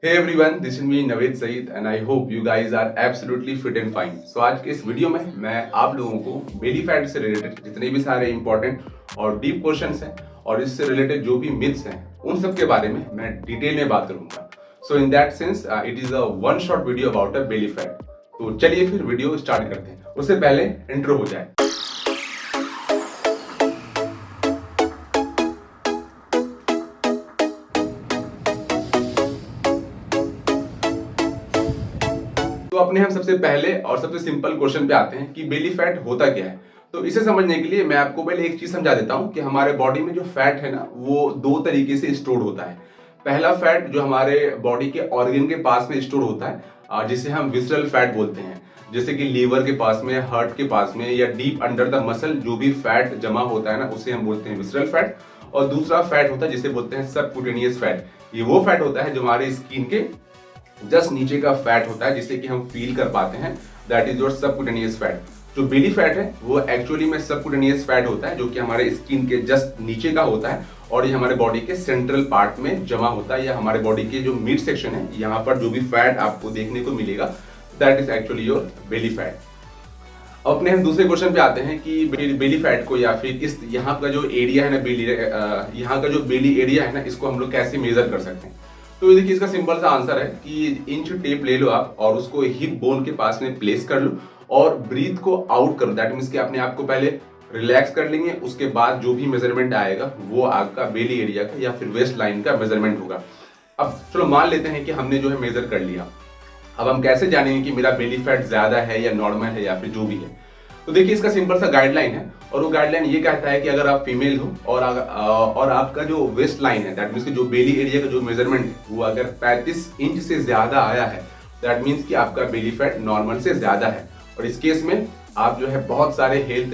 Hey everyone, this is me Naveed Saeed and I hope you guys are absolutely fit and fine. So आज के इस video में मैं आप लोगों को बेली फैट से रिलेटेड जितने भी सारे इंपॉर्टेंट और डीप क्वेश्चंस हैं और इससे रिलेटेड जो भी मिथ्स हैं उन सब के बारे में मैं डिटेल में बात करूंगा. So in that sense it is a one shot video about a belly fat. तो चलिए फिर वीडियो स्टार्ट करते हैं. उससे पहले इंट्रो हो जाए. तो अपने हम सबसे पहले और सबसे सिंपल क्वेश्चन पे आते हैं कि बेली फैट होता क्या है. तो इसे समझने के लिए मैं आपको पहले एक चीज समझा देता हूं कि हमारे बॉडी में जो फैट है ना वो दो तरीके से स्टोर होता है. पहला फैट जो हमारे बॉडी के ऑर्गन के पास में स्टोर होता है जिसे हम विसरल फैट बोलते हैं. जैसे कि लीवर के पास में, हार्ट के पास में या डीप अंडर द मसल जो भी फैट जमा होता है ना उसे हम बोलते हैं विसरल फैट. और दूसरा फैट होता है जिसे बोलते हैं सबक्यूटेनियस फैट. ये वो फैट होता है जो हमारे स्किन के जस्ट नीचे का फैट होता है जिसे कि हम फील कर पाते हैं. That is your subcutaneous fat. जो बेली फैट है वो एक्चुअली में सबक्यूटेनियस फैट होता है जो कि हमारे स्किन के जस्ट नीचे का होता है और ये हमारे बॉडी के सेंट्रल पार्ट में जमा होता है या हमारे बॉडी के जो मिड सेक्शन है यहाँ पर जो भी फैट आपको देखने को मिलेगा that is actually your belly fat. अब अपने हम दूसरे क्वेश्चन पे आते हैं कि बेली फैट को या फिर इस यहाँ का जो एरिया है ना यहाँ का जो बेली एरिया है ना इसको हम लोग कैसे मेजर कर सकते हैं. तो देखिए इसका सिंपल सा आंसर है कि इंच टेप ले लो आप और उसको हिप बोन के पास में प्लेस कर लो और ब्रीथ को आउट करो. दैट मीन्स कि अपने आप को पहले रिलैक्स कर लेंगे. उसके बाद जो भी मेजरमेंट आएगा वो आपका बेली एरिया का या फिर वेस्ट लाइन का मेजरमेंट होगा. अब चलो मान लेते हैं कि हमने जो है मेजर कर लिया. अब हम कैसे जानेंगे कि मेरा बेली फैट ज्यादा है या नॉर्मल है या फिर जो भी है. तो देखिए इसका सिंपल सा गाइडलाइन है और वो गाइडलाइन ये कहता है कि अगर आप फीमेल हो और आपका जो वेस्ट लाइन है दैट मीन्स कि जो बेली एरिया का जो मेजरमेंट है वो अगर 35 इंच से ज्यादा आया है दैट मीन्स कि आपका बेली फैट नॉर्मल से ज्यादा है. और इस केस में आप जो है बहुत सारे हेल्थ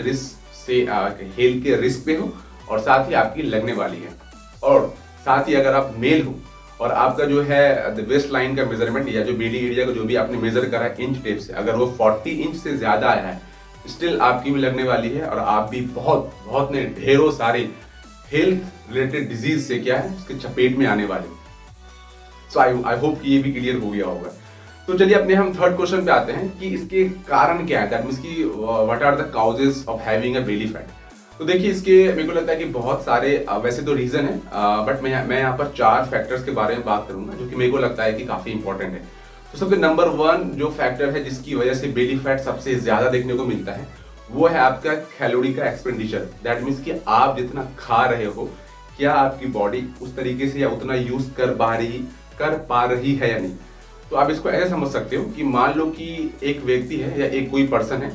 के रिस्क पे हो और साथ ही आपकी लगने वाली है. और साथ ही अगर आप मेल हो और आपका जो है वेस्ट लाइन का मेजरमेंट या जो बेली एरिया का जो भी आपने मेजर करा है इंच टेप से अगर वो 40 इंच से ज्यादा आया है स्टिल आपकी भी लगने वाली है और आप भी बहुत बहुत ने ढेरों सारे हेल्थ रिलेटेड डिजीज से क्या है उसके चपेट में आने वाले. सो आई होप कि ये भी क्लियर हो गया होगा. तो चलिए अपने हम थर्ड क्वेश्चन पे आते हैं कि इसके कारण क्या है. दैट मींस कि what are the causes of having a belly fat. तो देखिए इसके मेरे को लगता है कि बहुत सारे वैसे तो रीजन है बट मैं यहाँ पर 4 फैक्टर्स के बारे में बात करूंगा जो कि मेरे को लगता है कि काफी इंपॉर्टेंट है. तो सबसे नंबर 1 जो फैक्टर है जिसकी वजह से बेली फैट सबसे ज्यादा देखने को मिलता है वो है आपका कैलोरी का एक्सपेंडिचर. दैट मीन्स कि आप जितना खा रहे हो क्या आपकी बॉडी उस तरीके से या उतना यूज कर पा रही है या नहीं. तो आप इसको ऐसे समझ सकते हो कि मान लो कि एक व्यक्ति है या एक कोई पर्सन है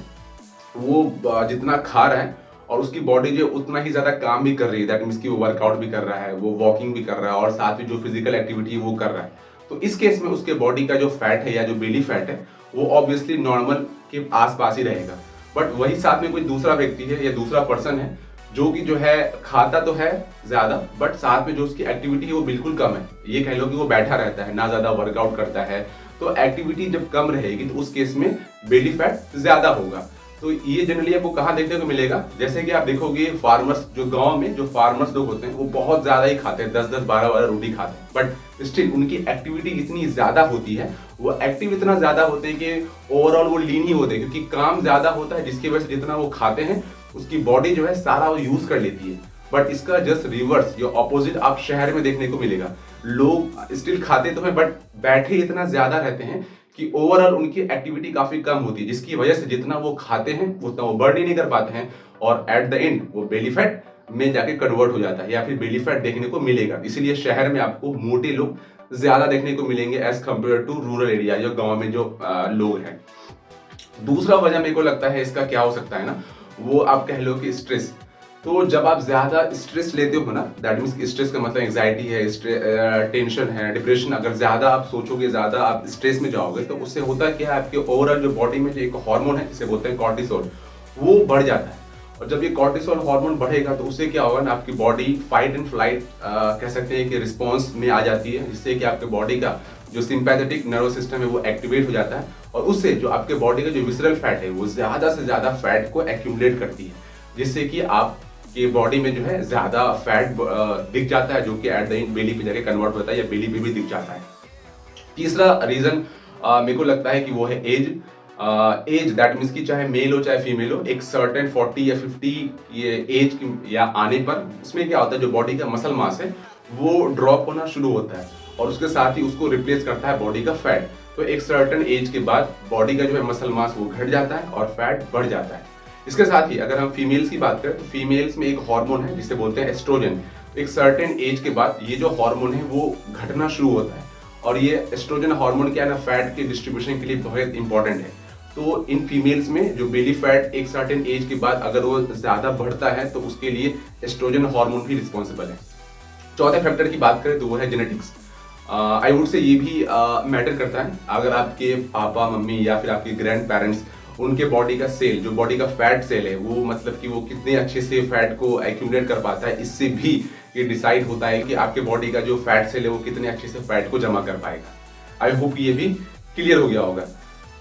वो जितना खा रहा है और उसकी बॉडी जो उतना ही ज्यादा काम भी कर रही है. दैट मीन्स कि वो वर्कआउट भी कर रहा है, वो वॉकिंग भी कर रहा है और साथ ही जो फिजिकल एक्टिविटी है वो कर रहा है. तो इस केस में उसके बॉडी का जो फैट है या जो बेली फैट है वो ऑब्वियसली नॉर्मल के आसपास ही रहेगा. बट वही साथ में कोई दूसरा व्यक्ति है या दूसरा पर्सन है जो कि जो है खाता तो है ज्यादा बट साथ में जो उसकी एक्टिविटी है वो बिल्कुल कम है. ये कह लो कि वो बैठा रहता है, ना ज्यादा वर्कआउट करता है. तो एक्टिविटी जब कम रहेगी तो उस केस में बेली फैट ज्यादा होगा. तो ये जनरली आपको कहाँ देखने को मिलेगा, जैसे कि आप देखोगे फार्मर्स जो गांव में जो फार्मर्स लोग होते हैं वो बहुत ज्यादा ही खाते हैं, 10-10 12-12 रोटी खाते हैं. बट स्टिल उनकी एक्टिविटी इतनी ज्यादा होती है, वो एक्टिव इतना ज्यादा होते हैं कि ओवरऑल वो लीन ही होते हैं क्योंकि काम ज्यादा होता है जिसकी वजह से जितना वो खाते हैं उसकी बॉडी जो है सारा वो यूज कर लेती है. बट इसका जस्ट रिवर्स या ऑपोजिट आप शहर में देखने को मिलेगा. लोग स्टिल खाते तो हैं बट बैठे इतना ज्यादा रहते हैं कि ओवरऑल उनकी एक्टिविटी काफी कम होती है जिसकी वजह से जितना वो खाते हैं उतना वो बर्न ही नहीं कर पाते हैं और एट द एंड वो बेली फैट में जाके कन्वर्ट हो जाता है या फिर बेली फैट देखने को मिलेगा. इसीलिए शहर में आपको मोटे लोग ज्यादा देखने को मिलेंगे as compared to rural area या गांव में जो लोग हैं. दूसरा वजह मेरे को लगता है इसका क्या हो सकता है ना, वो आप कह लो कि स्ट्रेस. तो जब आप ज्यादा स्ट्रेस लेते हो ना दैट मीन्स स्ट्रेस का मतलब एंजाइटी है, टेंशन है, डिप्रेशन, अगर ज्यादा आप सोचोगे, ज्यादा आप स्ट्रेस में जाओगे तो उससे होता क्या है आपके ओवरऑल जो बॉडी में जो एक हार्मोन है जिसे बोलते हैं कॉर्टिसोल वो बढ़ जाता है. और जब ये कॉर्टिसोल हार्मोन बढ़ेगा तो उससे क्या होगा ना आपकी बॉडी फाइट एंड फ्लाइट कह सकते हैं कि रिस्पॉन्स में आ जाती है जिससे कि आपके बॉडी का जो सिंपैथेटिक नर्वस सिस्टम है वो एक्टिवेट हो जाता है और उससे जो आपके बॉडी का जो विसरल फैट है वो ज्यादा से ज्यादा फैट को एक्यूमुलेट करती है जिससे कि आप कि बॉडी में जो है ज्यादा फैट दिख जाता है जो कि एट द एंड बेली पे जाके कन्वर्ट होता है या बेली पे भी दिख जाता है. तीसरा रीजन मेरे को लगता है कि वो है एज। एज दैट मीन्स कि चाहे मेल हो चाहे फीमेल हो, एक सर्टेन 40 या 50 ये एज या आने पर उसमें क्या होता है, जो बॉडी का मसल मास है वो ड्रॉप होना शुरू होता है और उसके साथ ही उसको रिप्लेस करता है बॉडी का फैट। तो एक सर्टेन एज के बाद बॉडी का जो है मसल मास वो घट जाता है और फैट बढ़ जाता है। इसके साथ ही अगर हम फीमेल्स की बात करें तो फीमेल्स में एक हार्मोन है जिसे बोलते हैं एस्ट्रोजन। एक सर्टेन एज के बाद ये जो हार्मोन है वो घटना शुरू होता है और ये एस्ट्रोजन हार्मोन क्या है ना, फैट के डिस्ट्रीब्यूशन के लिए बहुत इंपॉर्टेंट है। तो इन फीमेल्स में जो बेली फैट एक सर्टेन एज के बाद अगर वो ज्यादा बढ़ता है तो उसके लिए एस्ट्रोजन हार्मोन भी रिस्पॉन्सिबल है। चौथे फैक्टर की बात करें तो वो है जेनेटिक्स। आई वुड से ये भी मैटर करता है। अगर आपके पापा मम्मी या फिर आपके ग्रैंड पेरेंट्स, उनके बॉडी का सेल, जो बॉडी का फैट सेल है वो मतलब कि वो कितने अच्छे से फैट को एक्यूमुलेट कर पाता है, इससे भी ये डिसाइड होता है कि आपके बॉडी का जो फैट सेल है वो कितने अच्छे से फैट को जमा कर पाएगा। आई होप ये भी क्लियर हो गया होगा।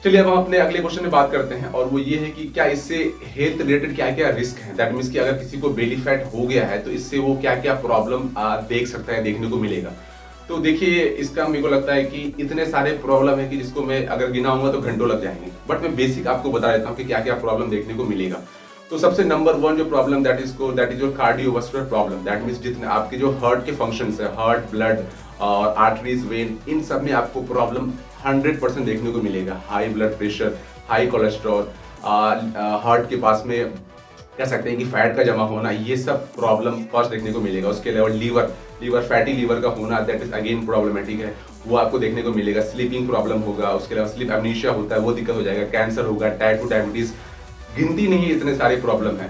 चलिए अब हम अपने अगले क्वेश्चन में बात करते हैं और वो ये है कि क्या इससे हेल्थ रिलेटेड क्या क्या रिस्क है। दैट मीन्स कि अगर किसी को बेली फैट हो गया है तो इससे वो क्या क्या प्रॉब्लम देख सकता है, देखने को मिलेगा। तो देखिए इसका मेरे को लगता है कि इतने सारे प्रॉब्लम है कि जिसको मैं अगर गिनाऊंगा तो घंटों लग जाएंगे, बट मैं बेसिक आपको बता देता हूँ कि क्या क्या प्रॉब्लम देखने को मिलेगा। तो सबसे नंबर 1 जो problem that is your cardiovascular problem. That means जितने आपके जो हार्ट के फंक्शंस है, हार्ट, ब्लड और आर्टरीज, वेन, इन सब में आपको प्रॉब्लम 100% देखने को मिलेगा। High blood pressure, high cholesterol, heart के पास में कह सकते हैं कि फैट का जमा होना, ये सब प्रॉब्लम फर्स्ट देखने को मिलेगा। उसके अलावा लीवर फैटी लीवर का होना, दैट इज अगेन प्रॉब्लमेटिक है, वो आपको देखने को मिलेगा। स्लीपिंग प्रॉब्लम होगा, उसके अलावा स्लीप एमनीशिया होता है वो दिक्कत हो जाएगा। कैंसर होगा, टाइप 2 डायबिटीज, गिनती नहीं है, इतने सारे प्रॉब्लम है।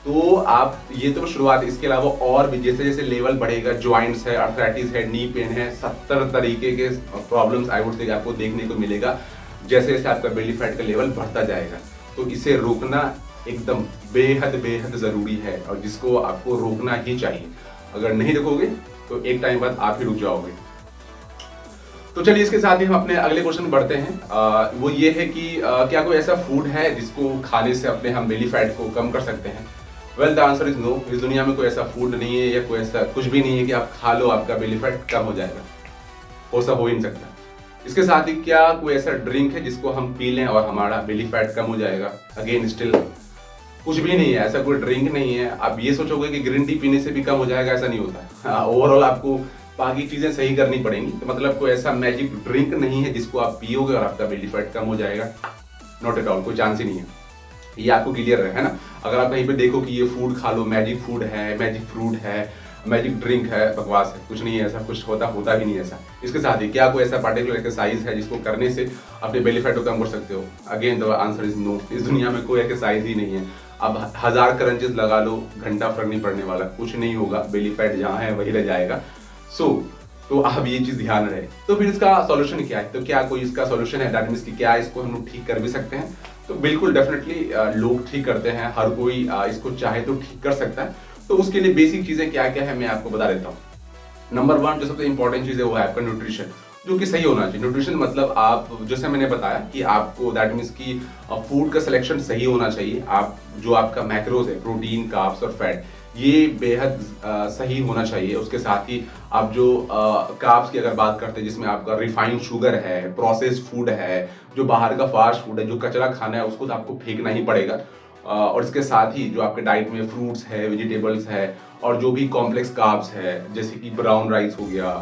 तो आप ये तो शुरुआत, इसके अलावा और भी जैसे जैसे लेवल बढ़ेगा, ज्वाइंट्स है, अर्थराइटिस है, नी पेन है, 70 तरीके के प्रॉब्लम्स आई वुड से आपको देखने को मिलेगा जैसे जैसे आपका बेली फैट का लेवल बढ़ता जाएगा। तो इसे रोकना एकदम बेहद जरूरी है और जिसको आपको रोकना ही चाहिए। अगर नहीं रोकोगे तो एक टाइम बाद आप ही रुक जाओगे। तो चलिए इसके साथ ही हम अपने अगले क्वेश्चन में बढ़ते हैं। वो ये है कि क्या कोई ऐसा फूड है जिसको खाने से अपने हम बेली फैट को कम कर सकते हैं। Well the answer is no. इस दुनिया में कोई ऐसा फूड नहीं है या कोई ऐसा कुछ भी नहीं है कि आप खा लो आपका बेली फैट कम हो जाएगा, वो सब हो ही नहीं सकता। इसके साथ ही क्या कोई ऐसा ड्रिंक है जिसको हम पी लें और हमारा बेली फैट कम हो जाएगा। अगेन स्टिल कुछ भी नहीं है, ऐसा कोई ड्रिंक नहीं है। आप ये सोचोगे कि ग्रीन टी पीने से भी कम हो जाएगा, ऐसा नहीं होता। ओवरऑल आपको बाकी चीजें सही करनी पड़ेंगी। तो मतलब कोई ऐसा मैजिक ड्रिंक नहीं है जिसको आप पियोगे और आपका बेली फैट कम हो जाएगा। नॉट एट ऑल, कोई चांस ही नहीं है। ये आपको क्लियर है ना। अगर आप कहीं पे देखो कि ये फूड खा लो, मैजिक फूड है, मैजिक फ्रूट है, मैजिक ड्रिंक है, बकवास है, कुछ नहीं है ऐसा, कुछ होता भी नहीं है ऐसा। इसके साथ ही क्या कोई ऐसा पर्टिकुलर एक्सरसाइज है जिसको करने से अपने बेली फैट को कम कर सकते हो। Again the answer is no. इस दुनिया में कोई एक्सरसाइज ही नहीं है। अब 1000 क्रंचेस लगा लो, घंटा फर्क नहीं पड़ने वाला, कुछ नहीं होगा, बेली फैट जहाँ है वही रह जाएगा। तो आप ये चीज ध्यान रहे। तो फिर इसका सॉल्यूशन क्या है, तो क्या कोई इसका सॉल्यूशन है, दैट मींस कि क्या इसको हम लोग ठीक कर भी सकते हैं। तो बिल्कुल डेफिनेटली लोग ठीक करते हैं, हर कोई इसको चाहे तो ठीक कर सकता है। तो उसके लिए बेसिक चीजें क्या क्या है मैं आपको बता देता हूँ। नंबर 1 जो सबसे इंपॉर्टेंट चीज है वो है आपका न्यूट्रिशन, जो कि सही होना चाहिए। न्यूट्रिशन मतलब आप, जैसे मैंने बताया कि आपको दैट मीन्स कि फूड का सिलेक्शन सही होना चाहिए। आप जो आपका मैक्रोज है, प्रोटीन, कार्ब्स और फैट, ये बेहद सही होना चाहिए। उसके साथ ही आप जो कार्ब्स की अगर बात करते हैं जिसमें आपका रिफाइंड शुगर है, प्रोसेस्ड फूड है, जो बाहर का फास्ट फूड है, जो कचरा खाना है उसको तो आपको फेंकना ही पड़ेगा। और इसके साथ ही जो आपके डाइट में फ्रूट्स है, वेजिटेबल्स है और जो भी कॉम्प्लेक्स कार्ब्स है जैसे कि ब्राउन राइस हो गया,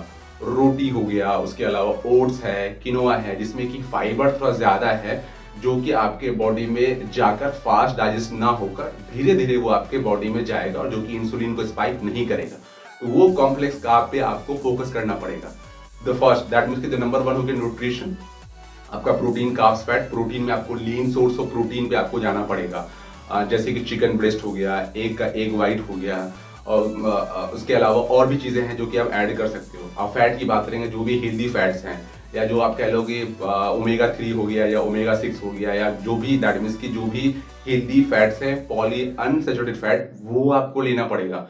रोटी हो गया, उसके अलावा ओट्स है, किनोआ है जिसमें कि फाइबर थोड़ा ज्यादा है, जो कि आपके बॉडी में जाकर फास्ट डाइजेस्ट ना होकर धीरे धीरे वो आपके बॉडी में जाएगा और जो कि इंसुलिन को स्पाइक नहीं करेगा। तो वो कॉम्प्लेक्स कार्ब पे आपको फोकस करना पड़ेगा। द फर्स्ट दैट मींस कि द नंबर 1 हो गया न्यूट्रिशन, आपका प्रोटीन, कार्ब्स, फैट। प्रोटीन में आपको लीन सोर्स ऑफ प्रोटीन पे आपको जाना पड़ेगा, जैसे कि चिकन ब्रेस्ट हो गया, एग का एग वाइट हो गया और उसके अलावा और भी चीजें हैं जो कि आप ऐड कर सकते हो। आप फैट की बात करेंगे, जो भी हेल्दी फैट्स हैं या जो आप कह लोगे ओमेगा 3 हो गया या ओमेगा 6 हो गया या जो भी दैट मींस की जो भी हेल्दी फैट्स हैं, पॉली अनसैचुरेटेड फैट, वो आपको लेना पड़ेगा।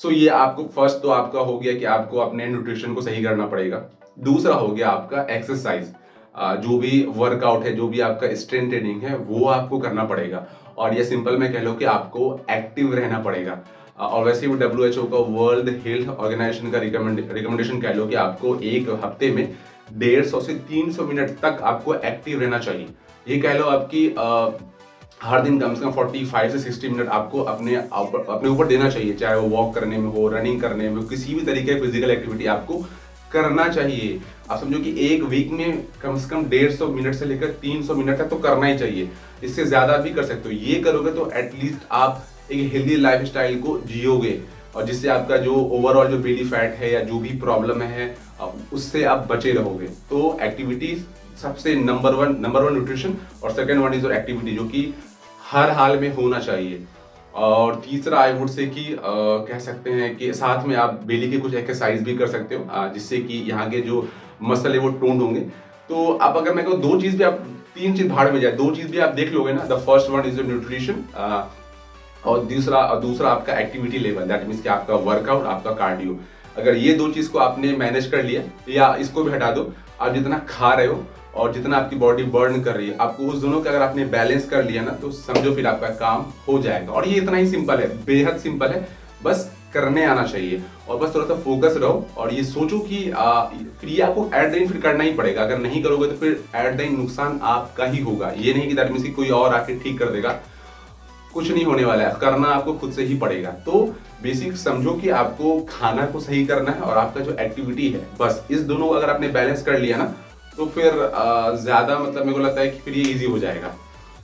सो ये आपको फर्स्ट तो आपका हो गया कि आपको अपने न्यूट्रिशन को सही करना पड़ेगा। दूसरा हो गया आपका एक्सरसाइज, जो भी वर्कआउट है, जो भी आपका स्ट्रेंथ ट्रेनिंग है वो आपको करना पड़ेगा। और ये सिंपल में कह लो कि आपको एक्टिव रहना पड़ेगा। और वैसे भी WHO का, वर्ल्ड हेल्थ ऑर्गेनाइजेशन का रिकमेंडेशन कह लो कि आपको एक हफ्ते में 150 से 300 मिनट तक आपको एक्टिव रहना चाहिए। ये कह लो आपकी हर दिन कम से कम 45 से 60 मिनट आपको अपने ऊपर देना चाहिए, चाहे वो वॉक करने में हो, रनिंग करने में हो, किसी भी तरीके की फिजिकल एक्टिविटी आपको करना चाहिए। आप समझो कि एक वीक में कम से कम 150 मिनट से लेकर 300 मिनट तक तो करना ही चाहिए। इससे ज्यादा भी कर सकते हो। ये करोगे तो एटलीस्ट आप एक हेल्दी लाइफ स्टाइल को जियोगे, और जिससे आपका जो ओवरऑल जो बेली फैट है या जो भी प्रॉब्लम है उससे आप बचे रहोगे। तो एक्टिविटी सबसे नंबर वन न्यूट्रिशन, और सेकंड वन इज एक्टिविटी जो कि हर हाल में होना चाहिए। और तीसरा आई वुड से कि कह सकते हैं कि साथ में आप बेली के कुछ एक्सरसाइज भी कर सकते हो, जिससे कि यहाँ के जो मसल है वो टोन्ड होंगे। तो आप अगर मैं कहूँ 2 चीज भी आप, 3 चीज भाड़ में जाए, 2 चीज भी आप देख लोगे ना, the first one is nutrition, और दूसरा आपका एक्टिविटी लेवल, दैट मीन्स कि आपका वर्कआउट, आपका कार्डियो। अगर ये 2 चीज को आपने मैनेज कर लिया, या इसको भी हटा दो, आप जितना खा रहे हो और जितना आपकी बॉडी बर्न कर रही है, आपको उस दोनों का अगर आपने बैलेंस कर लिया ना, तो समझो फिर आपका काम हो जाएगा। और ये इतना ही सिंपल है, बेहद सिंपल है, बस करने आना चाहिए। और बस थोड़ा सा फोकस रहो और ये सोचो कि फिर ये आपको एट द एंड फिर करना ही पड़ेगा। अगर नहीं करोगे तो फिर एट द एंड नुकसान आपका ही होगा। ये नहीं कि दैट मींस कोई और आके ठीक कर देगा, कुछ नहीं होने वाला है, करना आपको खुद से ही पड़ेगा। तो बेसिक समझो कि आपको खाना को सही करना है और आपका जो एक्टिविटी है, बस इस दोनों अगर आपने बैलेंस कर लिया ना, तो फिर ज्यादा मतलब मेरे को लगता है कि फिर ये इजी हो जाएगा।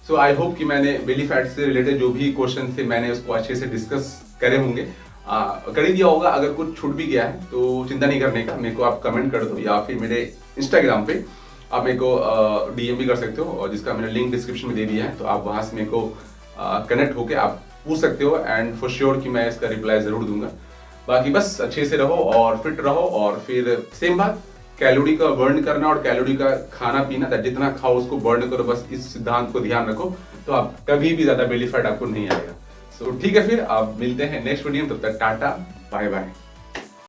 सो आई होप कि मैंने बेली फैट से रिलेटेड जो भी क्वेश्चन थे मैंने उसको अच्छे से डिस्कस करे होंगे, कर ही दिया होगा। अगर कुछ छूट भी गया है तो चिंता नहीं करने का, मेरे को आप कमेंट कर दो, या फिर मेरे इंस्टाग्राम पे आप मेरे को डीएम भी कर सकते हो, और जिसका मैंने लिंक डिस्क्रिप्शन में दे दिया है। तो आप वहां से मेरे को कनेक्ट होके आप पूछ सकते हो, एंड फॉर श्योर कि मैं इसका रिप्लाई जरूर दूंगा। बाकी बस अच्छे से रहो और फिट रहो, और फिर सेम बात, कैलोरी का बर्न करना और कैलोरी का खाना पीना, जितना खाओ उसको बर्न करो, बस इस सिद्धांत को ध्यान रखो, तो आप कभी भी ज्यादा बेली फैट आपको नहीं आएगा। सो ठीक है, फिर आप मिलते हैं नेक्स्ट वीडियो में, तब तक टाटा बाय बाय।